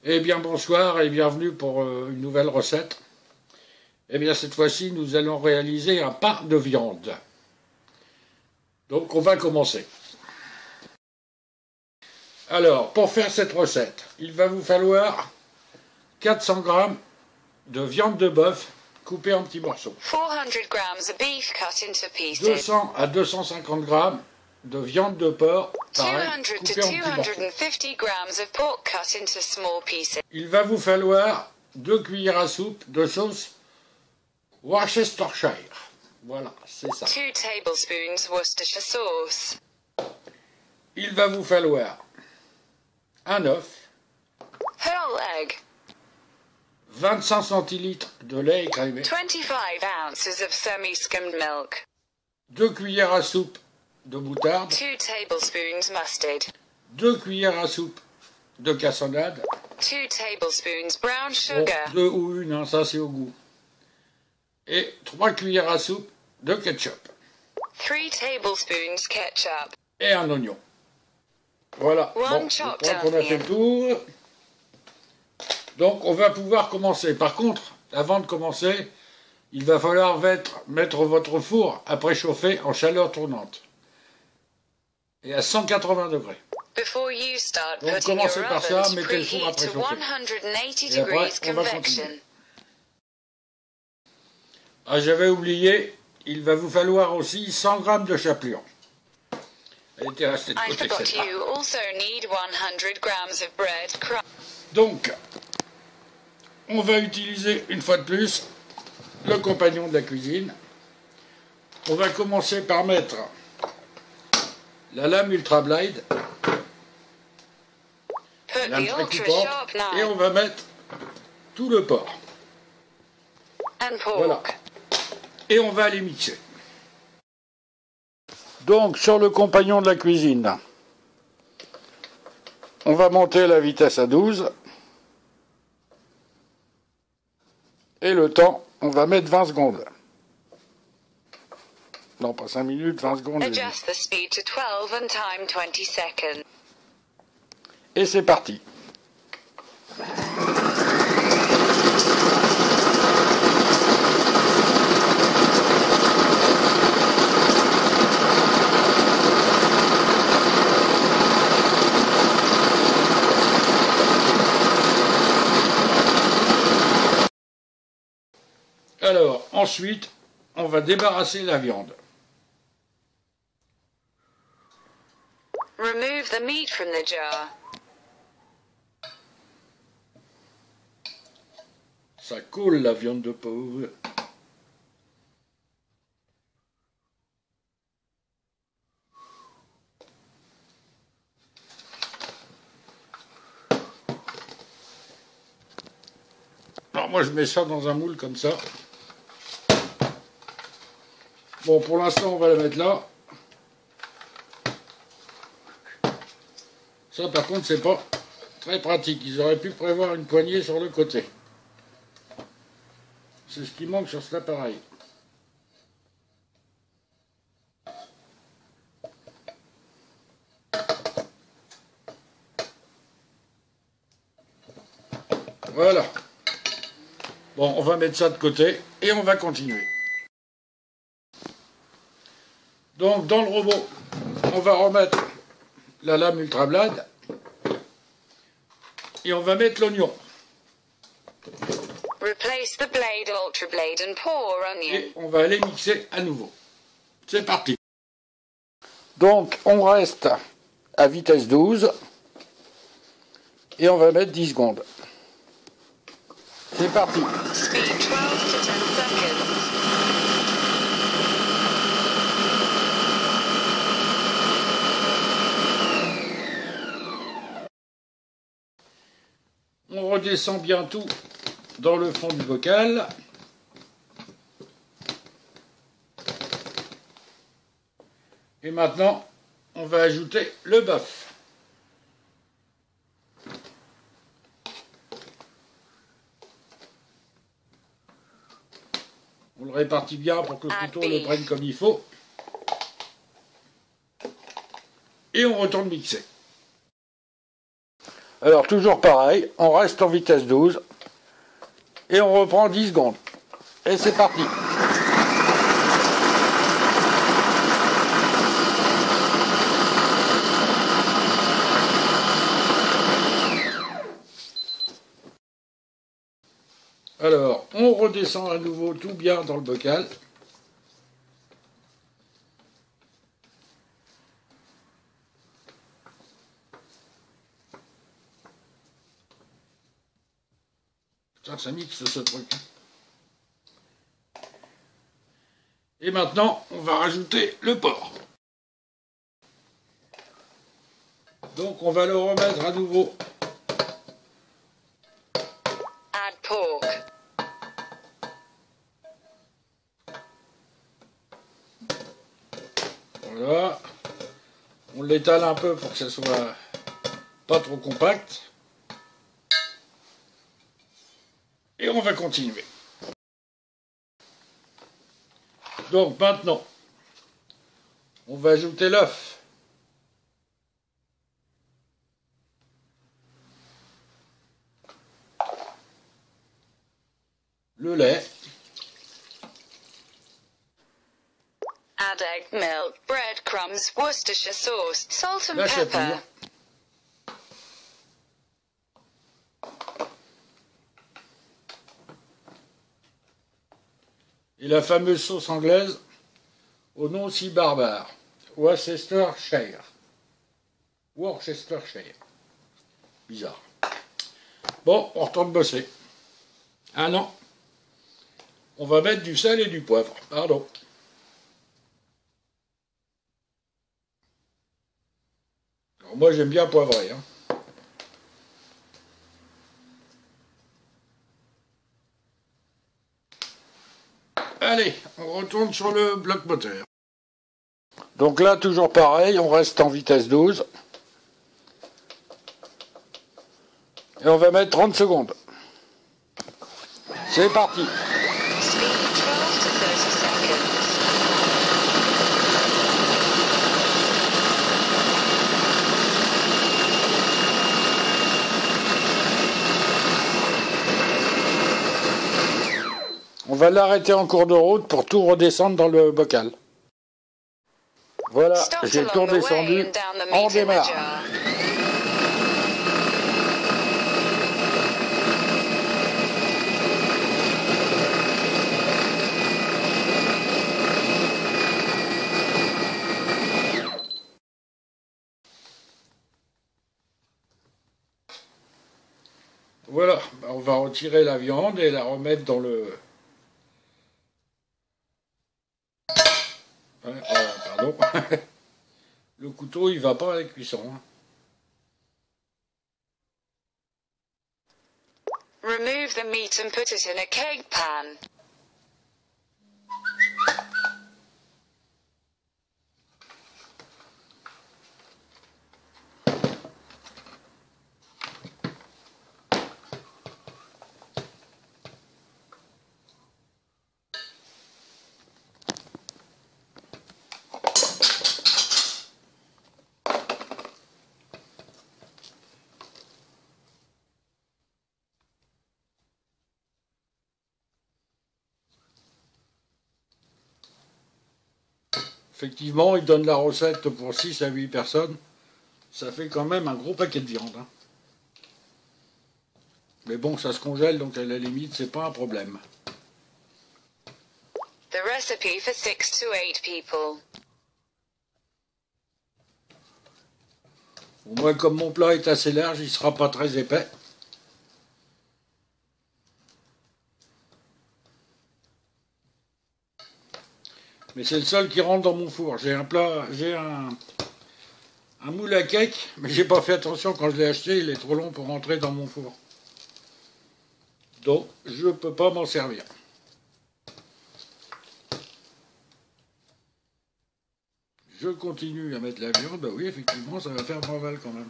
Eh bien bonsoir et bienvenue pour une nouvelle recette. Eh bien cette fois-ci nous allons réaliser un pain de viande. Donc on va commencer. Alors pour faire cette recette, il va vous falloir 400 g de viande de bœuf coupée en petits morceaux. 400 grams of beef cut into pieces. 200 à 250 g de viande de porc, pareil, 200 to coupée en petits morceaux. 250 grams of pork cut into small pieces. Il va vous falloir 2 cuillères à soupe de sauce Worcestershire. Voilà, c'est ça. 2 tablespoons Worcestershire sauce. Il va vous falloir un œuf, Whole egg. 25 centilitres de lait écrémé, 25 ounces of semi-skimmed milk. 2 cuillères à soupe de moutarde, 2 tablespoons mustard. 2 cuillères à soupe de cassonade, 2 tablespoons brown bon, sugar. 2 ou une, hein, ça c'est au goût, et 3 cuillères à soupe de ketchup 3 tablespoons ketchup. et un oignon. Voilà, bon, je crois qu'on a fait le tour. Donc on va pouvoir commencer. Par contre, avant de commencer, il va falloir mettre votre four à préchauffer en chaleur tournante et à 180 degrés. Before you start Donc putting commencez your par ça, oven to mettez le four à preheat to préchauffer. 180 Et après, degrees on va convection. continuer. Ah, j'avais oublié, il va vous falloir aussi 100 g de chapelure. Elle était restée de I côté, forgot celle-là. you also need 100 grams of bread crumb. Donc, on va utiliser une fois de plus le compagnon de la cuisine. On va commencer par mettre la lame Ultra Blade, Put lame the très ultra coupante, sharp et knife on va mettre tout le porc. and pork. Voilà. Et on va les mixer. Donc, sur le compagnon de la cuisine, on va monter la vitesse à 12. Et le temps, on va mettre 20 secondes. Non, pas 5 minutes, 20 secondes. Adjust the speed to 12 and time 20 seconds. Et c'est parti. Alors, ensuite, on va débarrasser la viande. Remove the meat from the jar. Ça coule la viande de porc. Alors moi je mets ça dans un moule comme ça. Bon, pour l'instant on va la mettre là. Ça par contre c'est pas très pratique. Ils auraient pu prévoir une poignée sur le côté. C'est ce qui manque sur cet appareil. Voilà. Bon, on va mettre ça de côté et on va continuer. Donc dans le robot, on va remettre la lame Ultra Blade et on va mettre l'oignon. Replace the blade, ultra blade, and pour onion. Et on va aller mixer à nouveau. C'est parti. Donc on reste à vitesse 12 et on va mettre 10 secondes. C'est parti. Speed 12 to 10 seconds. On redescend bien tout dans le fond du bocal. Et maintenant, on va ajouter le bœuf. On le répartit bien pour que le couteau le prenne comme il faut. Et on retourne mixer. Alors toujours pareil, on reste en vitesse 12 et on reprend 10 secondes. Et c'est parti. Alors, on redescend à nouveau tout bien dans le bocal. Putain, ça mixe ce truc. Et maintenant, on va rajouter le porc. Donc, on va le remettre à nouveau. Add pork. Voilà. On l'étale un peu pour que ça soit pas trop compact. Et on va continuer. Donc maintenant, on va ajouter l'œuf. Le lait. Add egg, milk, breadcrumbs, Worcestershire sauce, salt and La pepper. chapelure. Et la fameuse sauce anglaise au nom si barbare. Worcestershire. Worcestershire. Bizarre. Bon, on retourne bosser. Ah non. On va mettre du sel et du poivre. Pardon. Alors moi j'aime bien poivrer. Hein. Allez, on retourne sur le bloc moteur. Donc là, toujours pareil, on reste en vitesse 12. Et on va mettre 30 secondes. C'est parti. Speed 12 to 30 seconds. On va l'arrêter en cours de route pour tout redescendre dans le bocal. Voilà, Stop j'ai tout along the way redescendu. and down the On meat in the démarre. jar. Voilà, on va retirer la viande et la remettre dans le... Ouais, pardon. Le couteau, il va pas à la cuisson. Hein. Remove the meat and put it in a cake pan. Effectivement, il donne la recette pour 6 à 8 personnes. Ça fait quand même un gros paquet de viande. Hein. Mais bon, ça se congèle, donc à la limite, c'est pas un problème. The recipe for 6 to 8 people. Bon, moi, comme mon plat est assez large, il sera pas très épais. Mais c'est le seul qui rentre dans mon four. J'ai un moule à cake, mais j'ai pas fait attention quand je l'ai acheté, il est trop long pour rentrer dans mon four. Donc, je peux pas m'en servir. Je continue à mettre la viande, bah oui, effectivement, ça va faire pas mal quand même.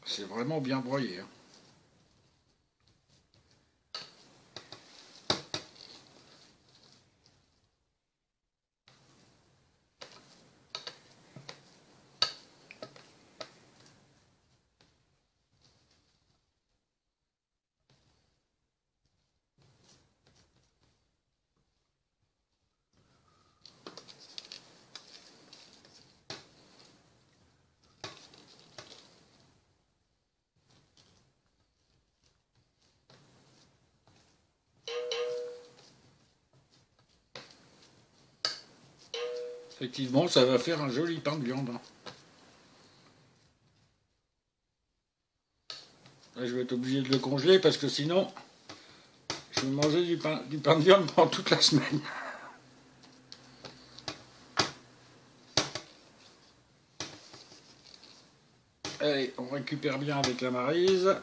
C'est vraiment bien broyé. Hein. Effectivement, ça va faire un joli pain de viande. Là, je vais être obligé de le congeler parce que sinon, je vais manger du pain de viande pendant toute la semaine. Allez, on récupère bien avec la maryse.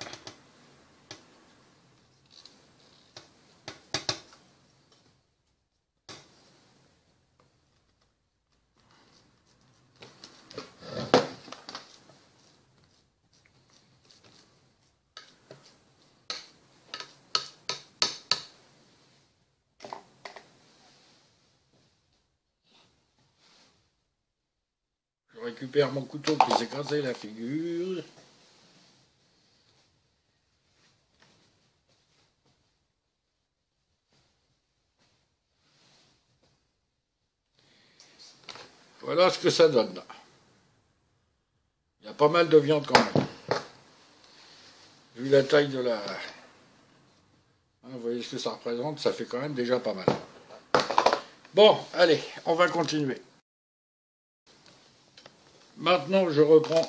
Je récupère mon couteau qui s'est cassé la figure. Voilà ce que ça donne. Il y a pas mal de viande quand même. Vu la taille de la... Vous voyez ce que ça représente, ça fait quand même déjà pas mal. Bon, allez, on va continuer. Maintenant, je reprends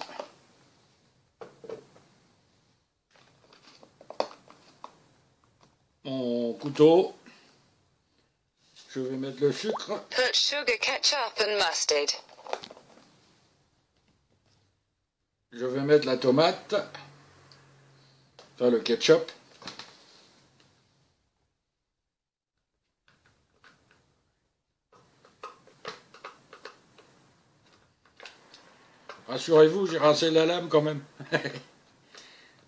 mon couteau. Je vais mettre le sucre. Put sugar, ketchup and mustard. Je vais mettre la tomate. Enfin, le ketchup. Rassurez-vous, j'ai rincé la lame quand même.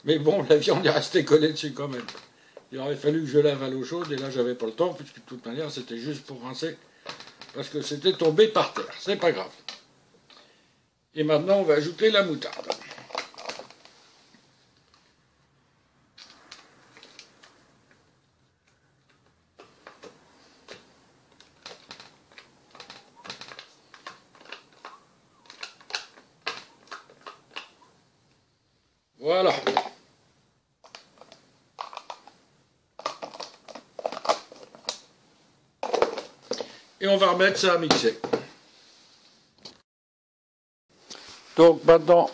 Mais bon, la viande est restée collée dessus quand même. Il aurait fallu que je lave à l'eau chaude et là j'avais pas le temps puisque de toute manière c'était juste pour rincer parce que c'était tombé par terre. C'est pas grave. Et maintenant on va ajouter la moutarde. Voilà. Et on va remettre ça à mixer. Donc maintenant,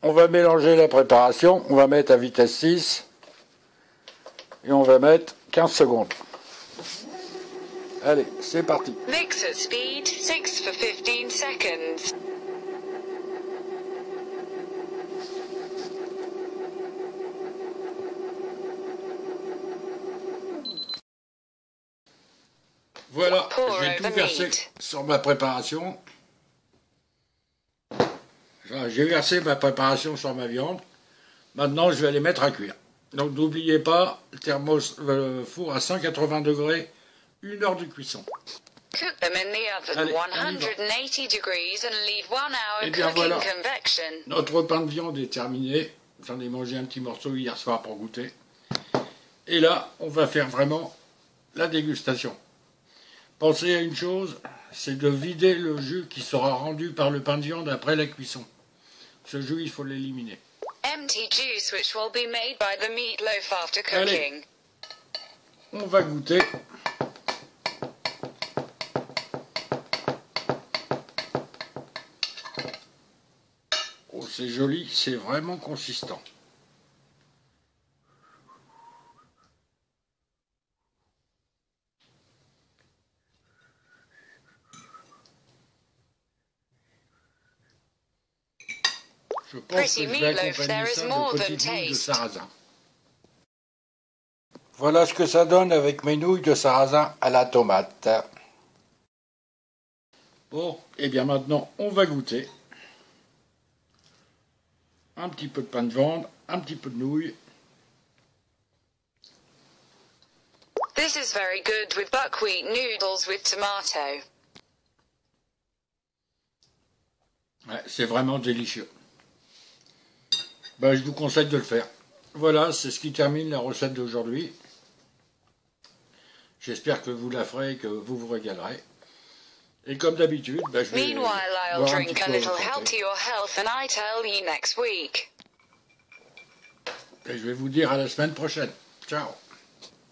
on va mélanger la préparation. On va mettre à vitesse 6. Et on va mettre 15 secondes. Allez, c'est parti. Mix at speed 6 for 15 seconds. Voilà, j'ai tout versé sur ma préparation. J'ai versé ma préparation sur ma viande. Maintenant, je vais les mettre à cuire. Donc, n'oubliez pas, le four à 180 degrés, 1 heure de cuisson. Cook them in the oven Allez, 180 degrees and leave 1 hour Et bien cooking voilà, convection. notre pain de viande est terminé. J'en ai mangé un petit morceau hier soir pour goûter. Et là, on va faire vraiment la dégustation. Pensez à une chose, c'est de vider le jus qui sera rendu par le pain de viande après la cuisson. Ce jus, il faut l'éliminer. Empty juice which will be made by the meatloaf after cooking. Allez, on va goûter. Oh, c'est joli, c'est vraiment consistant. Je pense que je vais accompagner ça de petites nouilles de sarrasin. Voilà ce que ça donne avec mes nouilles de sarrasin à la tomate. Bon, et bien maintenant, on va goûter. Un petit peu de pain de viande, un petit peu de nouilles. This is very good with buckwheat noodles with tomato. Ouais, c'est vraiment délicieux. Ben, je vous conseille de le faire. Voilà, c'est ce qui termine la recette d'aujourd'hui. J'espère que vous la ferez et que vous vous régalerez. Et comme d'habitude, ben, je vais Meanwhile, I'll boire un drink petit a peu little votre help santé. to your health and I tell you next week. Et je vais vous dire à la semaine prochaine. Ciao.